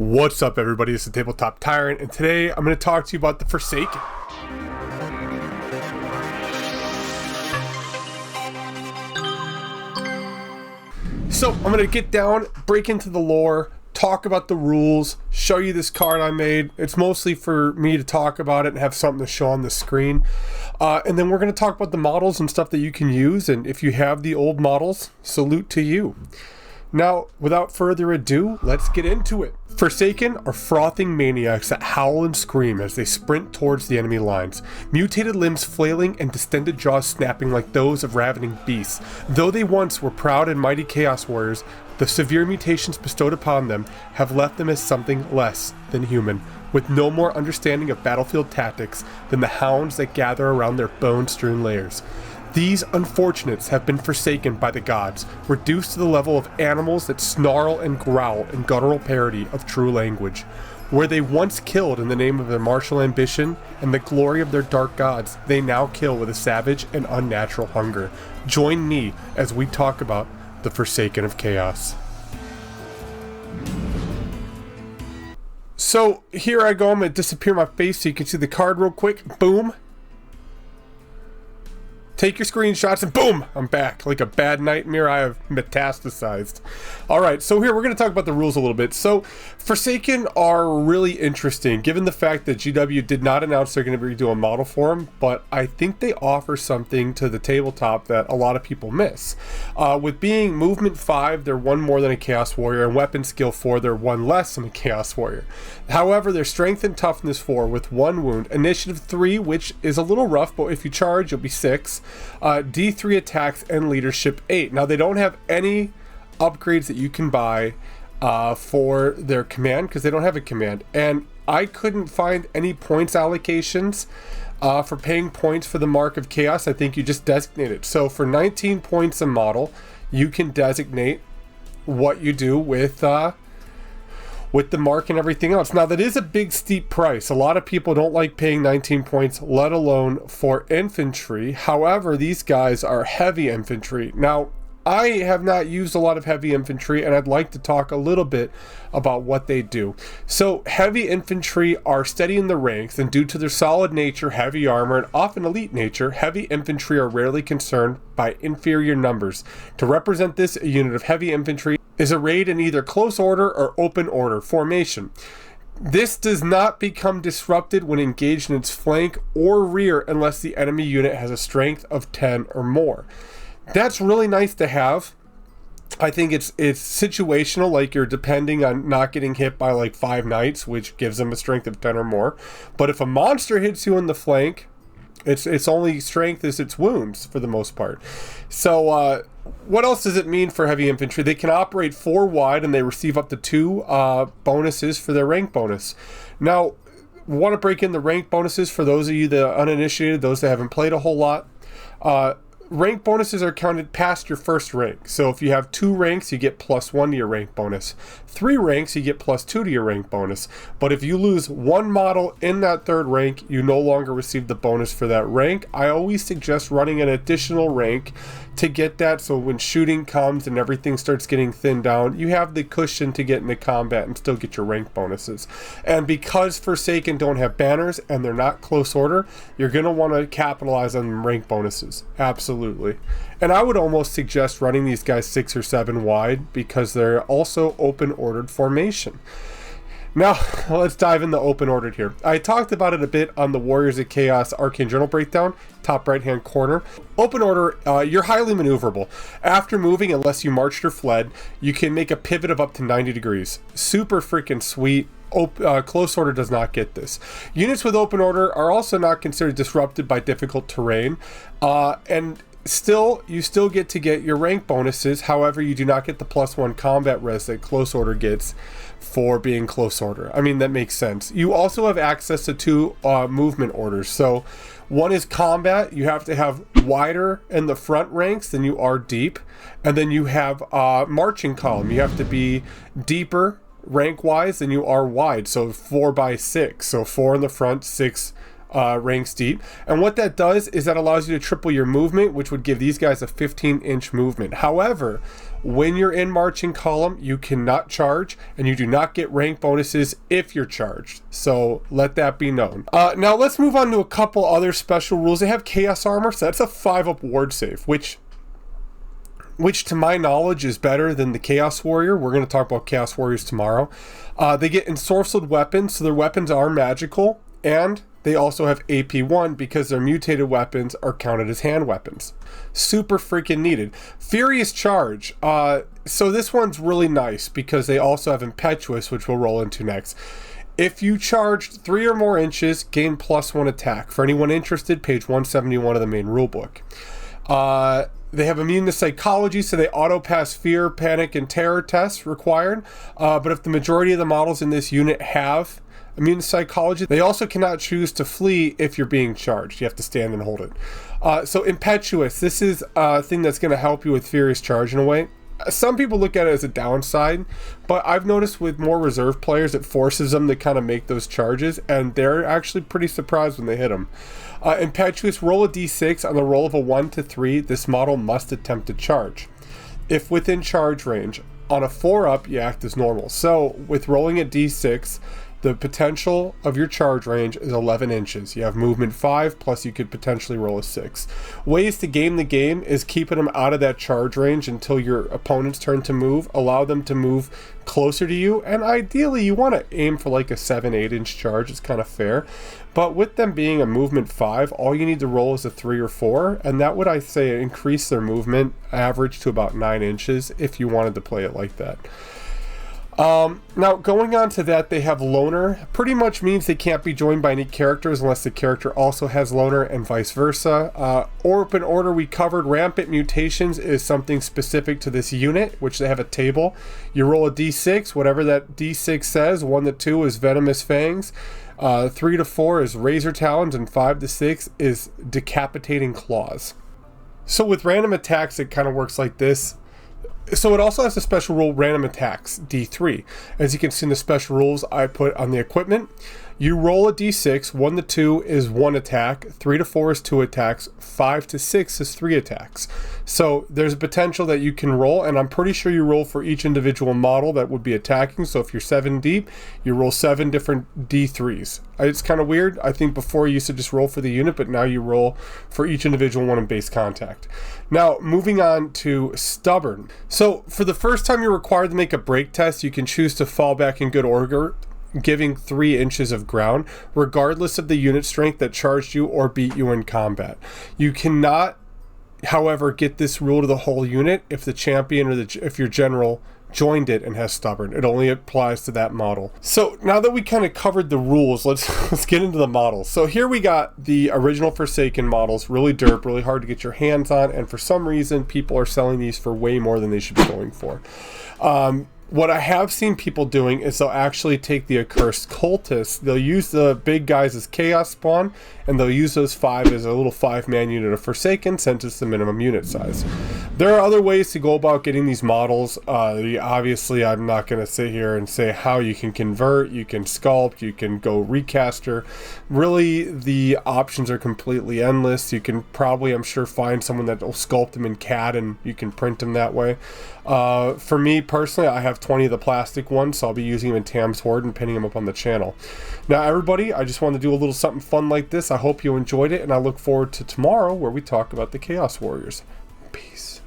What's up, everybody? This is Tabletop Tyrant, and today I'm going to talk to you about the Forsaken. So I'm going to get down, break into the lore, talk about the rules, show you this card I made. It's mostly for me to talk about it and have something to show on the screen. And then we're going to talk about the models and stuff that you can use, and if you have the old models, salute to you. Now, without further ado, let's get into it. Forsaken are frothing maniacs that howl and scream as they sprint towards the enemy lines, mutated limbs flailing and distended jaws snapping like those of ravening beasts. Though they once were proud and mighty chaos warriors, the severe mutations bestowed upon them have left them as something less than human, with no more understanding of battlefield tactics than the hounds that gather around their bone-strewn lairs. These unfortunates have been forsaken by the gods, reduced to the level of animals that snarl and growl in guttural parody of true language. Where they once killed in the name of their martial ambition and the glory of their dark gods, they now kill with a savage and unnatural hunger. Join me as we talk about the Forsaken of Chaos. So here I go, I'm going to disappear my face so you can see the card real quick. Boom. Take your screenshots and boom, I'm back. Like a bad nightmare, I have metastasized. All right, so here we're going to talk about the rules a little bit. So Forsaken are really interesting, given the fact that GW did not announce they're going to be doing model for them, but I think they offer something to the tabletop that a lot of people miss. With being movement 5, they're one more than a Chaos Warrior, and weapon skill 4, they're one less than a Chaos Warrior. However, their strength and toughness 4 with 1 wound, initiative 3, which is a little rough, but if you charge, you'll be 6. D3 attacks, and leadership 8. Now they don't have any upgrades that you can buy for their command because they don't have a command, and I couldn't find any points allocations for paying points for the Mark of Chaos. I think you just designate it. So for 19 points a model, you can designate what you do with the mark and everything else. Now that is a big steep price. A lot of people don't like paying 19 points, let alone for infantry. However, these guys are heavy infantry. Now, I have not used a lot of heavy infantry, and I'd like to talk a little bit about what they do. So heavy infantry are steady in the ranks, and due to their solid nature, heavy armor, and often elite nature, heavy infantry are rarely concerned by inferior numbers. To represent this, a unit of heavy infantry is arrayed in either close order or open order formation. This does not become disrupted when engaged in its flank or rear unless the enemy unit has a strength of 10 or more. That's really nice to have. I think it's situational, like you're depending on not getting hit by like 5 knights, which gives them a strength of 10 or more. But if a monster hits you in the flank, its only strength is its wounds for the most part. So what else does it mean for heavy infantry? They can operate 4 wide and they receive up to 2 bonuses for their rank bonus. Now, want to break in the rank bonuses for those of you that are uninitiated, those that haven't played a whole lot. Rank bonuses are counted past your first rank. So if you have 2 ranks, you get +1 to your rank bonus. 3 ranks, you get +2 to your rank bonus. But if you lose 1 model in that 3rd rank, you no longer receive the bonus for that rank. I always suggest running an additional rank to get that, so when shooting comes and everything starts getting thinned down, you have the cushion to get into combat and still get your rank bonuses. And because Forsaken don't have banners and they're not close order, you're going to want to capitalize on rank bonuses. Absolutely. And I would almost suggest running these guys 6 or 7 wide because they're also open ordered formation. Now, let's dive into open ordered here. I talked about it a bit on the Warriors of Chaos Arcane Journal breakdown, top right hand corner. Open order, you're highly maneuverable. After moving, unless you marched or fled, you can make a pivot of up to 90 degrees. Super freaking sweet. Close order does not get this. Units with open order are also not considered disrupted by difficult terrain, and you still get to get your rank bonuses. However, you do not get the +1 combat res that close order gets for being close order. I mean, that makes sense. You also have access to 2 movement orders. So one is combat. You have to have wider in the front ranks than you are deep. And then you have marching column. You have to be deeper rank wise than you are wide. So 4 by 6. So 4 in the front, 6 ranks deep. And what that does is that allows you to triple your movement, which would give these guys a 15-inch movement. However, When you're in marching column, you cannot charge, and you do not get rank bonuses if you're charged. So let that be known. Now let's move on to a couple other special rules. They have chaos armor, so that's a 5-up ward save, which to my knowledge is better than the Chaos Warrior. We're going to talk about Chaos Warriors tomorrow. They get ensorcelled weapons, so their weapons are magical, and they also have AP1 because their mutated weapons are counted as hand weapons. Super freaking needed. Furious Charge. So this one's really nice because they also have Impetuous, which we'll roll into next. If you charge 3 or more inches, gain +1 attack. For anyone interested, page 171 of the main rulebook. They have immune to psychology, so they auto-pass fear, panic, and terror tests required. But if the majority of the models in this unit have immune to psychology, they also cannot choose to flee if you're being charged. You have to stand and hold it. So Impetuous, this is a thing that's going to help you with Furious Charge in a way. Some people look at it as a downside, but I've noticed with more reserve players, it forces them to kind of make those charges, and they're actually pretty surprised when they hit them. Impetuous, roll a d6. On the roll of a 1 to 3, this model must attempt to charge. If within charge range, on a 4-up, you act as normal. So with rolling a d6, the potential of your charge range is 11 inches. You have movement 5, plus you could potentially roll a 6. Ways to game the game is keeping them out of that charge range until your opponent's turn to move. Allow them to move closer to you, and ideally you want to aim for like a 7-8 inch charge. It's kind of fair. But with them being a movement 5, all you need to roll is a 3 or 4, and that would, I say, increase their movement average to about 9 inches if you wanted to play it like that. Now, going on to that, they have Loner. Pretty much means they can't be joined by any characters unless the character also has Loner, and vice versa. Open order we covered. Rampant Mutations is something specific to this unit, which they have a table. You roll a d6, whatever that d6 says. 1 to 2 is Venomous Fangs. 3 to 4 is Razor Talons, and 5 to 6 is Decapitating Claws. So with random attacks, it kind of works like this. So it also has a special rule, random attacks, D3. As you can see in the special rules I put on the equipment, you roll a d6. 1 to 2 is 1 attack, 3 to 4 is 2 attacks, 5 to 6 is 3 attacks. So there's a potential that you can roll, and I'm pretty sure you roll for each individual model that would be attacking. So if you're 7 deep, you roll 7 different D3s. It's kind of weird. I think before you used to just roll for the unit, but now you roll for each individual one in base contact. Now, moving on to Stubborn. So for the first time you're required to make a break test, you can choose to fall back in good order, giving 3 inches of ground, regardless of the unit strength that charged you or beat you in combat. You cannot, however, get this rule to the whole unit if the champion or if your general joined it and has Stubborn. It only applies to that model. So now that we kind of covered the rules, let's get into the models. So here we got the original Forsaken models, really derp, really hard to get your hands on, and for some reason people are selling these for way more than they should be going for. What I have seen people doing is they'll actually take the Accursed Cultists, they'll use the big guys as Chaos Spawn, and they'll use those 5 as a little 5-man unit of Forsaken, since it's the minimum unit size. There are other ways to go about getting these models. Obviously, I'm not going to sit here and say how you can convert, you can sculpt, you can go recaster. Really, the options are completely endless. You can probably, I'm sure, find someone that will sculpt them in CAD and you can print them that way. For me personally, I have 20 of the plastic ones, so I'll be using them in Tam's Horde and pinning them up on the channel. Now everybody, I just wanted to do a little something fun like this. I hope you enjoyed it, and I look forward to tomorrow where we talk about the Chaos Warriors. Peace.